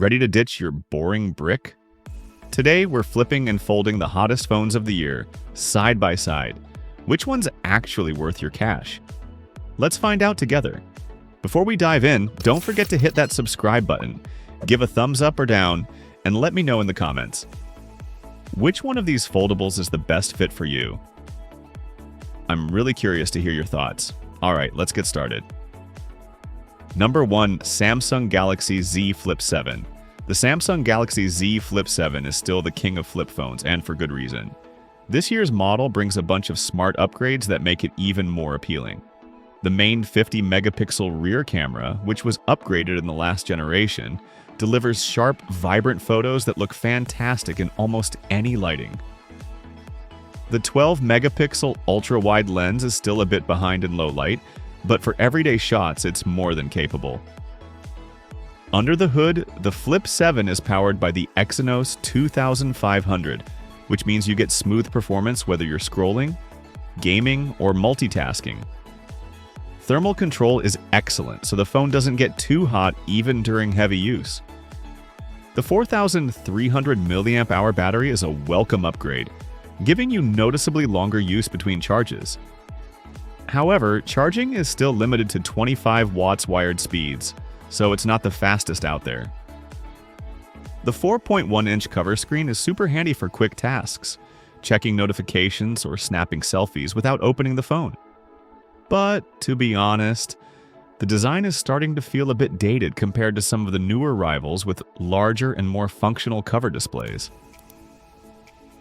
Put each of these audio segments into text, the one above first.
Ready to ditch your boring brick? Today, we're flipping and folding the hottest phones of the year, side by side. Which one's actually worth your cash? Let's find out together. Before we dive in, don't forget to hit that subscribe button, give a thumbs up or down, and let me know in the comments. Which one of these foldables is the best fit for you? I'm really curious to hear your thoughts. Alright, let's get started. Number 1. Samsung Galaxy Z Flip 7. The Samsung Galaxy Z Flip 7 is still the king of flip phones, and for good reason. This year's model brings a bunch of smart upgrades that make it even more appealing. The main 50-megapixel rear camera, which was upgraded in the last generation, delivers sharp, vibrant photos that look fantastic in almost any lighting. The 12-megapixel ultra-wide lens is still a bit behind in low light, but for everyday shots, it's more than capable. Under the hood, the Flip 7 is powered by the Exynos 2500, which means you get smooth performance whether you're scrolling, gaming, or multitasking. Thermal control is excellent, so the phone doesn't get too hot even during heavy use. The 4,300 mAh battery is a welcome upgrade, giving you noticeably longer use between charges. However, charging is still limited to 25 watts wired speeds, so it's not the fastest out there. The 4.1-inch cover screen is super handy for quick tasks, checking notifications or snapping selfies without opening the phone. But, to be honest, the design is starting to feel a bit dated compared to some of the newer rivals with larger and more functional cover displays.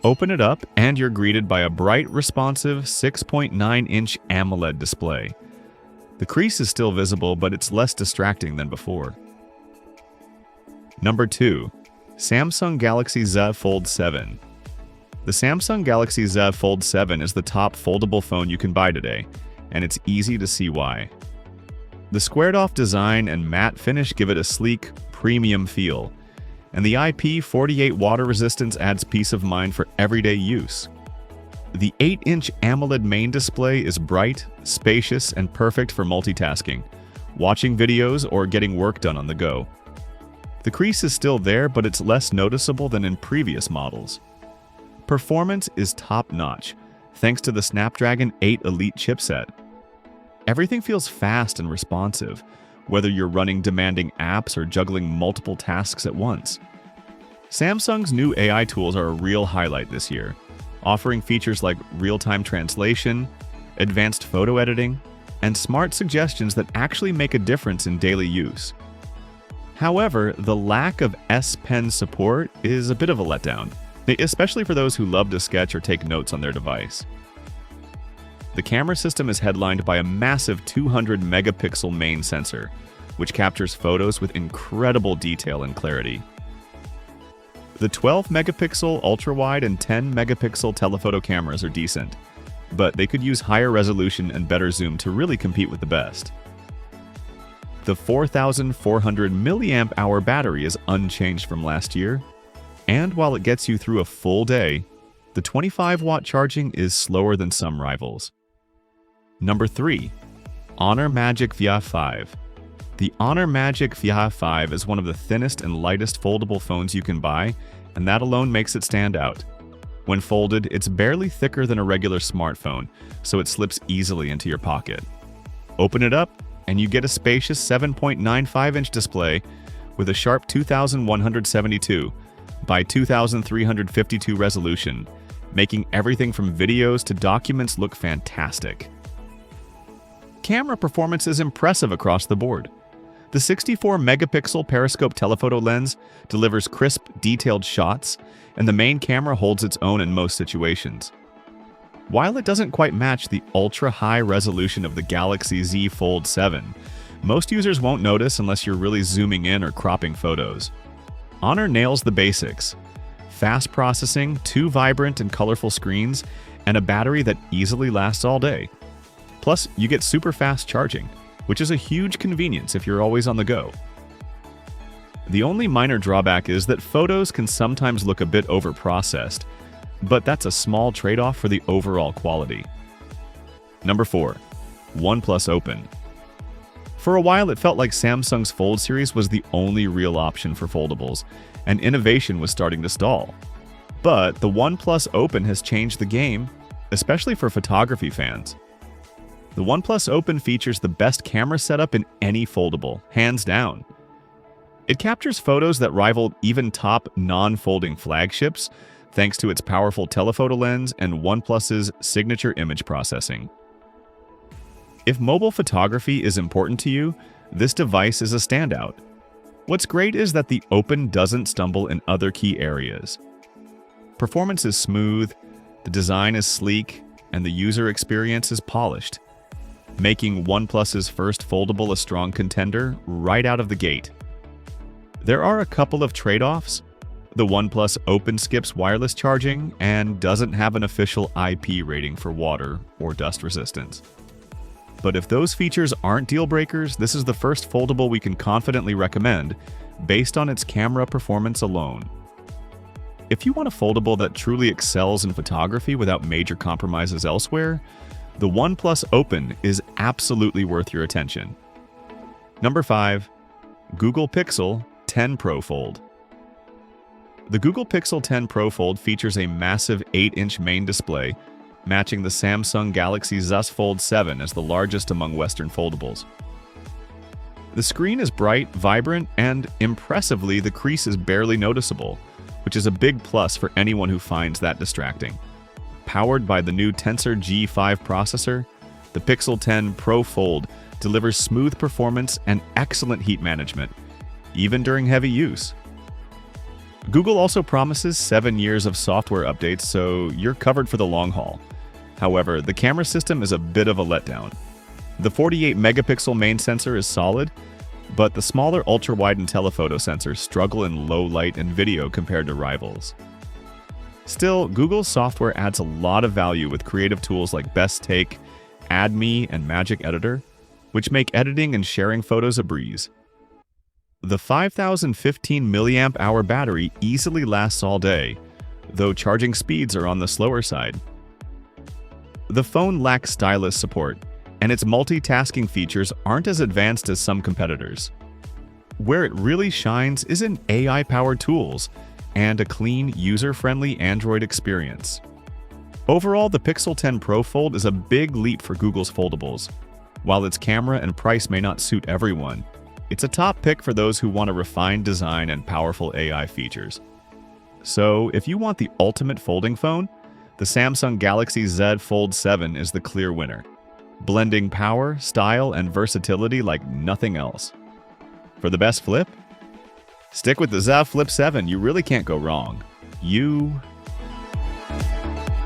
Open it up and you're greeted by a bright, responsive 6.9-inch AMOLED display. The crease is still visible, but it's less distracting than before. Number 2. Samsung Galaxy Z Fold 7. The Samsung Galaxy Z Fold 7 is the top foldable phone you can buy today, and it's easy to see why. The squared-off design and matte finish give it a sleek, premium feel, and the IP48 water resistance adds peace of mind for everyday use. The 8-inch AMOLED main display is bright, spacious, and perfect for multitasking, watching videos, or getting work done on the go. The crease is still there, but it's less noticeable than in previous models. Performance is top-notch, thanks to the Snapdragon 8 Elite chipset. Everything feels fast and responsive, whether you're running demanding apps or juggling multiple tasks at once. Samsung's new AI tools are a real highlight this year, offering features like real-time translation, advanced photo editing, and smart suggestions that actually make a difference in daily use. However, the lack of S Pen support is a bit of a letdown, especially for those who love to sketch or take notes on their device. The camera system is headlined by a massive 200-megapixel main sensor, which captures photos with incredible detail and clarity. The 12-megapixel ultra-wide and 10-megapixel telephoto cameras are decent, but they could use higher resolution and better zoom to really compete with the best. The 4,400 mAh battery is unchanged from last year, and while it gets you through a full day, the 25-watt charging is slower than some rivals. Number 3. Honor Magic VIA 5. The Honor Magic VIA 5 is one of the thinnest and lightest foldable phones you can buy, and that alone makes it stand out. When folded, it's barely thicker than a regular smartphone, so it slips easily into your pocket. Open it up, and you get a spacious 7.95-inch display with a sharp 2172 by 2352 resolution, making everything from videos to documents look fantastic. Camera performance is impressive across the board. The 64-megapixel periscope telephoto lens delivers crisp, detailed shots, and the main camera holds its own in most situations. While it doesn't quite match the ultra-high resolution of the Galaxy Z Fold 7, most users won't notice unless you're really zooming in or cropping photos. Honor nails the basics: fast processing, 2 vibrant and colorful screens, and a battery that easily lasts all day. Plus, you get super fast charging, which is a huge convenience if you're always on the go. The only minor drawback is that photos can sometimes look a bit overprocessed, but that's a small trade-off for the overall quality. Number 4. OnePlus Open. For a while, it felt like Samsung's Fold series was the only real option for foldables, and innovation was starting to stall. But the OnePlus Open has changed the game, especially for photography fans. The OnePlus Open features the best camera setup in any foldable, hands down. It captures photos that rival even top non-folding flagships, thanks to its powerful telephoto lens and OnePlus's signature image processing. If mobile photography is important to you, this device is a standout. What's great is that the Open doesn't stumble in other key areas. Performance is smooth, the design is sleek, and the user experience is polished, making OnePlus's first foldable a strong contender right out of the gate. There are a couple of trade-offs. The OnePlus Open skips wireless charging and doesn't have an official IP rating for water or dust resistance. But if those features aren't deal breakers, this is the first foldable we can confidently recommend based on its camera performance alone. If you want a foldable that truly excels in photography without major compromises elsewhere, the OnePlus Open is absolutely worth your attention. Number 5. Google Pixel 10 Pro Fold. The Google Pixel 10 Pro Fold features a massive 8-inch main display, matching the Samsung Galaxy Z Fold 7 as the largest among Western foldables. The screen is bright, vibrant, and impressively, the crease is barely noticeable, which is a big plus for anyone who finds that distracting. Powered by the new Tensor G5 processor, the Pixel 10 Pro Fold delivers smooth performance and excellent heat management, even during heavy use. Google also promises 7 years of software updates, so you're covered for the long haul. However, the camera system is a bit of a letdown. The 48-megapixel main sensor is solid, but the smaller ultra-wide and telephoto sensors struggle in low light and video compared to rivals. Still, Google's software adds a lot of value with creative tools like Best Take, Add Me, and Magic Editor, which make editing and sharing photos a breeze. The 5015 mAh battery easily lasts all day, though charging speeds are on the slower side. The phone lacks stylus support, and its multitasking features aren't as advanced as some competitors. Where it really shines is in AI-powered tools and a clean, user-friendly Android experience. Overall, the Pixel 10 Pro Fold is a big leap for Google's foldables. While its camera and price may not suit everyone, it's a top pick for those who want a refined design and powerful AI features. So, if you want the ultimate folding phone, the Samsung Galaxy Z Fold 7 is the clear winner, blending power, style, and versatility like nothing else. For the best flip? Stick with the Z Flip 7, you really can't go wrong. You